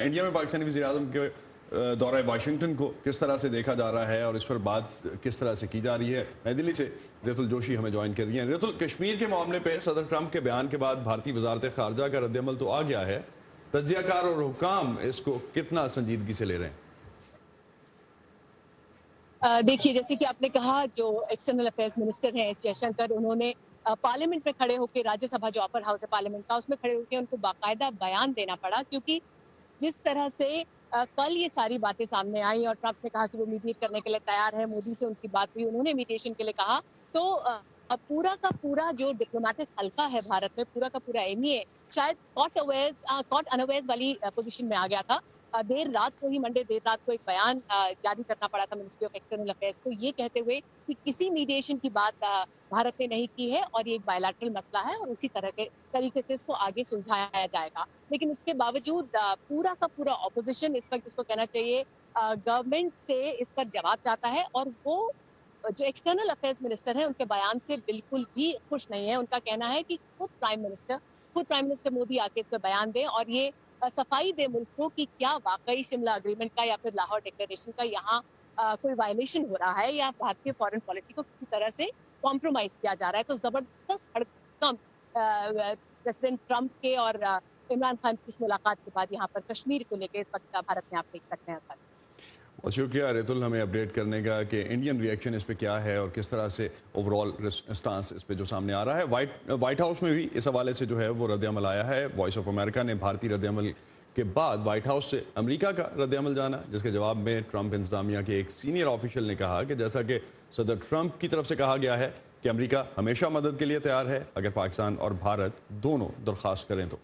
India में पाकिस्तानी वज़ीर-ए-आज़म के दौरा वाशिंगटन को किस तरह से देखा जा रहा है और इस पर बात किस तरह से की जा रही है। नई दिल्ली से रेतुल जोशी हमें ज्वाइन कर रही हैं। रेतुल, कश्मीर के मामले पे सदर ट्रंप के बयान के बाद भारतीय वजारत खारजा का रद्दअमल तो आ गया है, तज्जियाकार और हुकाम इसको कितना संजीदगी से ले रहे हैं? देखिए, जैसे कि आपने कहा, जो एक्सटर्नल अफेयर्स मिनिस्टर हैं एस जयशंकर, उन्होंने पार्लियामेंट में खड़े होकर, राज्यसभा जो अपर हाउस है पार्लियामेंट का, उसमें खड़े होकर उनको बाकायदा बयान देना पड़ा, क्योंकि जिस तरह से कल ये सारी बातें सामने आई और ट्रंप ने कहा कि वो मीडिएट करने के लिए तैयार है, मोदी से उनकी बात हुई, उन्होंने मीडिएशन के लिए कहा, तो पूरा का पूरा जो डिप्लोमेटिक हल्का है भारत में, पूरा का पूरा एमईए शायद कॉट अनअवेयर्स वाली पोजीशन में आ गया था। देर रात को ही, मंडे देर रात को एक बयान जारी करना पड़ा था मिनिस्ट्री ऑफ एक्सटर्नल अफेयर्स को, ये कहते हुए कि किसी मीडिएशन की बात भारत ने नहीं की है और ये एक बायलैटरल मसला है और उसी तरह के तरीके से इसको आगे सुलझाया जाएगा। लेकिन उसके बावजूद पूरा का पूरा ऑपोजिशन इस वक्त, इसको कहना चाहिए, गवर्नमेंट से इस पर जवाब चाहता है और वो जो एक्सटर्नल अफेयर्स मिनिस्टर हैं उनके बयान से बिल्कुल भी खुश नहीं है। उनका कहना है कि खुद प्राइम मिनिस्टर मोदी आके इस पर बयान दें और ये सफाई दे मुल्क को कि क्या वाकई शिमला अग्रीमेंट का या फिर लाहौर डिक्लेरेशन का यहाँ कोई वायलेशन हो रहा है या भारतीय फॉरेन पॉलिसी को किसी तरह से कॉम्प्रोमाइज किया जा रहा है। तो जबरदस्त हड़कंप प्रेसिडेंट ट्रंप के और इमरान खान की इस मुलाकात के बाद यहाँ पर कश्मीर को लेकर इस वक्त भारत में आप देख सकते हैं। बहुत शुक्रिया रेतुल हमें अपडेट करने का कि इंडियन रिएक्शन इस पे क्या है और किस तरह से ओवरऑल स्टांस इस पे जो सामने आ रहा है। वाइट हाउस में भी इस हवाले से जो है वो रद्दअमल आया है। वॉइस ऑफ अमेरिका ने भारतीय रद्दअमल के बाद वाइट हाउस से अमेरिका का रद्दअमल जाना, जिसके जवाब में ट्रंप इंतजामिया के एक सीनियर ऑफिशियल ने कहा कि जैसा कि सदर ट्रंप की तरफ से कहा गया है कि अमेरिका हमेशा मदद के लिए तैयार है अगर पाकिस्तान और भारत दोनों दरख्वास्त करें तो।